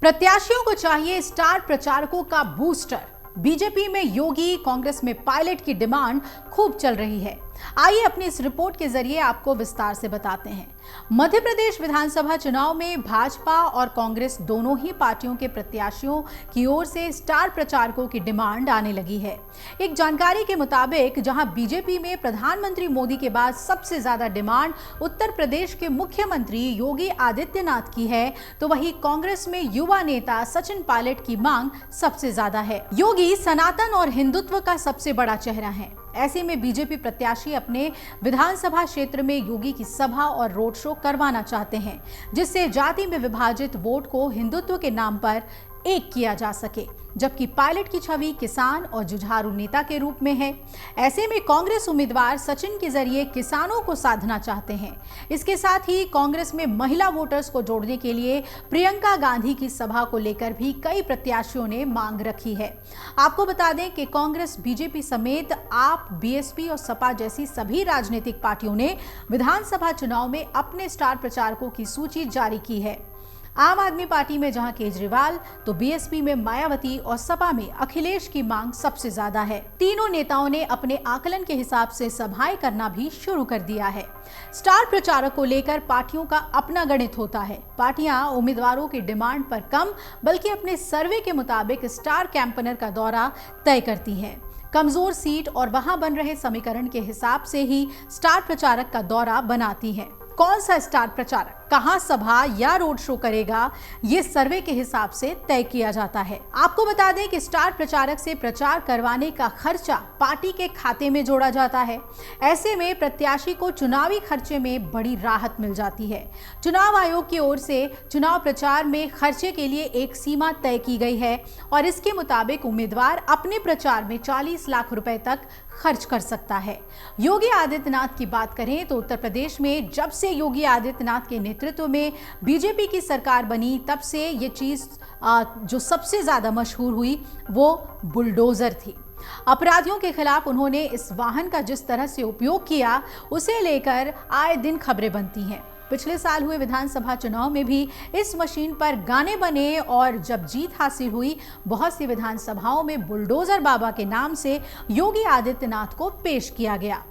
प्रत्याशियों को चाहिए स्टार प्रचारकों का बूस्टर। बीजेपी में योगी, कांग्रेस में पायलट की डिमांड खूब चल रही है। आइए अपनी इस रिपोर्ट के जरिए आपको विस्तार से बताते हैं। मध्य प्रदेश विधानसभा चुनाव में भाजपा और कांग्रेस दोनों ही पार्टियों के प्रत्याशियों की ओर से स्टार प्रचारकों की डिमांड आने लगी है। एक जानकारी के मुताबिक जहां बीजेपी में प्रधानमंत्री मोदी के बाद सबसे ज्यादा डिमांड उत्तर प्रदेश के मुख्यमंत्री योगी आदित्यनाथ की है, तो वहीं कांग्रेस में युवा नेता सचिन पायलट की मांग सबसे ज्यादा है। योगी सनातन और हिंदुत्व का सबसे बड़ा चेहरा है। ऐसे में बीजेपी प्रत्याशी अपने विधानसभा क्षेत्र में योगी की सभा और रोड शो करवाना चाहते हैं, जिससे जाति में विभाजित वोट को हिंदुत्व के नाम पर एक किया जा सके, जबकि पायलट की छवि किसान और जुझारू नेता के रूप में है। ऐसे में कांग्रेस उम्मीदवार सचिन के जरिए किसानों को साधना चाहते हैं। इसके साथ ही कांग्रेस में महिला वोटर्स को जोड़ने के लिए प्रियंका गांधी की सभा को लेकर भी कई प्रत्याशियों ने मांग रखी है। आपको बता दें कि कांग्रेस, बीजेपी समेत आप, बीएसपी और सपा जैसी सभी राजनीतिक पार्टियों ने विधानसभा चुनाव में अपने स्टार प्रचारकों की सूची जारी की है। आम आदमी पार्टी में जहां केजरीवाल, तो बीएसपी में मायावती और सपा में अखिलेश की मांग सबसे ज्यादा है। तीनों नेताओं ने अपने आकलन के हिसाब से सभाएं करना भी शुरू कर दिया है। स्टार प्रचारक को लेकर पार्टियों का अपना गणित होता है। पार्टियां उम्मीदवारों की डिमांड पर कम बल्कि अपने सर्वे के मुताबिक स्टार कैंपेनर का दौरा तय करती हैं। कमजोर सीट और वहां बन रहे समीकरण के हिसाब से ही स्टार प्रचारक का दौरा बनाती है। कौन सा स्टार प्रचारक कहां सभा या रोड शो करेगा, ये सर्वे के हिसाब से तय किया जाता है। आपको बता दें कि स्टार प्रचारक से प्रचार करवाने का खर्चा पार्टी के खाते में जोड़ा जाता है। ऐसे में प्रत्याशी को चुनावी खर्चे में बड़ी राहत मिल जाती है। चुनाव आयोग की ओर से चुनाव प्रचार में खर्चे के लिए एक सीमा तय की गई है और इसके मुताबिक उम्मीदवार अपने प्रचार में 40 लाख रुपए तक खर्च कर सकता है। योगी आदित्यनाथ की बात करें तो उत्तर प्रदेश में जब से योगी आदित्यनाथ के नेतृत्व में बीजेपी की सरकार बनी, तब से ये चीज जो सबसे ज्यादा मशहूर हुई वो बुलडोजर थी। अपराधियों के खिलाफ उन्होंने इस वाहन का जिस तरह से उपयोग किया, उसे लेकर आए दिन खबरें बनती हैं। पिछले साल हुए विधानसभा चुनाव में भी इस मशीन पर गाने बने और जब जीत हासिल हुई, बहुत सी विधानसभाओं में बुलडोजर बाबा के नाम से योगी आदित्यनाथ को पेश किया गया।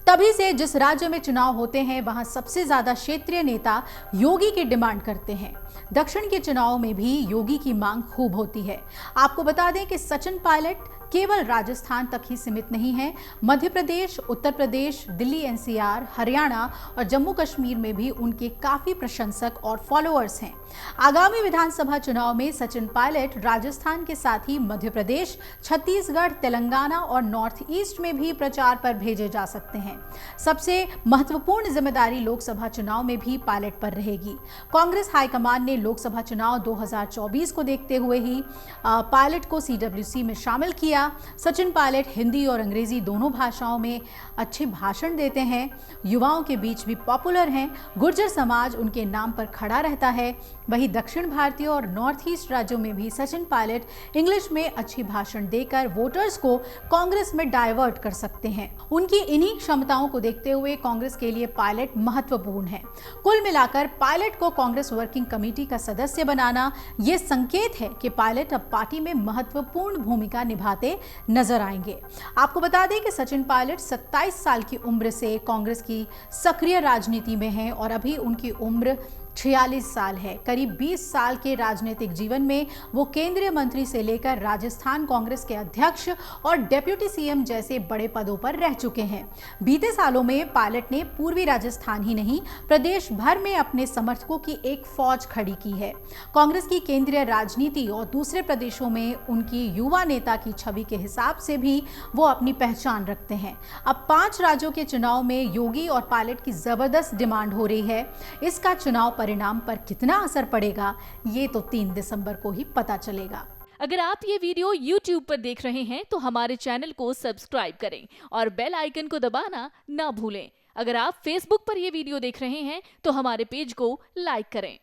तभी से जिस राज्य में चुनाव होते हैं वहां सबसे ज्यादा क्षेत्रीय नेता योगी की डिमांड करते हैं। दक्षिण के चुनाव में भी योगी की मांग खूब होती है। आपको बता दें कि सचिन पायलट केवल राजस्थान तक ही सीमित नहीं है। मध्य प्रदेश, उत्तर प्रदेश, दिल्ली एनसीआर, हरियाणा और जम्मू कश्मीर में भी उनके काफी प्रशंसक और फॉलोअर्स हैं। आगामी विधानसभा चुनाव में सचिन पायलट राजस्थान के साथ ही मध्य प्रदेश, छत्तीसगढ़, तेलंगाना और नॉर्थ ईस्ट में भी प्रचार पर भेजे जा सकते हैं। सबसे महत्वपूर्ण जिम्मेदारी लोकसभा चुनाव में भी पायलट पर रहेगी। कांग्रेस हाईकमान ने लोकसभा चुनाव 2024 को देखते हुए ही पायलट को सीडब्ल्यूसी में शामिल किया। सचिन पायलट हिंदी और अंग्रेजी दोनों भाषाओं में अच्छे भाषण देते हैं। युवाओं के बीच भी पॉपुलर हैं। गुर्जर समाज उनके नाम पर खड़ा रहता है। वहीं दक्षिण भारतीय और नॉर्थ ईस्ट राज्यों में भी सचिन पायलट इंग्लिश में अच्छी भाषण देकर वोटर्स को कांग्रेस में डाइवर्ट कर सकते हैं। उनकी इन्हीं क्षमताओं को देखते हुए कांग्रेस के लिए पायलट महत्वपूर्ण है। कुल मिलाकर पायलट को कांग्रेस वर्किंग कमेटी का सदस्य बनाना ये संकेत है कि पायलट अब पार्टी में महत्वपूर्ण भूमिका निभाते नजर आएंगे। आपको बता दें कि सचिन पायलट 27 साल की उम्र से कांग्रेस की सक्रिय राजनीति में हैं और अभी उनकी उम्र 46 साल है। करीब 20 साल के राजनीतिक जीवन में वो केंद्रीय मंत्री से लेकर राजस्थान कांग्रेस के अध्यक्ष और डेप्यूटी सीएम जैसे बड़े पदों पर रह चुके हैं। बीते सालों में पायलट ने पूर्वी राजस्थान ही नहीं, प्रदेश भर में अपने समर्थकों की एक फौज खड़ी की है। कांग्रेस की केंद्रीय राजनीति और दूसरे प्रदेशों में उनकी युवा नेता की छवि के हिसाब से भी वो अपनी पहचान रखते हैं। अब 5 राज्यों के चुनाव में योगी और पायलट की जबरदस्त डिमांड हो रही है। इसका चुनाव परिणाम पर कितना असर पड़ेगा, ये तो 3 दिसंबर को ही पता चलेगा। अगर आप ये वीडियो YouTube पर देख रहे हैं तो हमारे चैनल को सब्सक्राइब करें और बेल आइकन को दबाना ना भूलें। अगर आप Facebook पर ये वीडियो देख रहे हैं तो हमारे पेज को लाइक करें।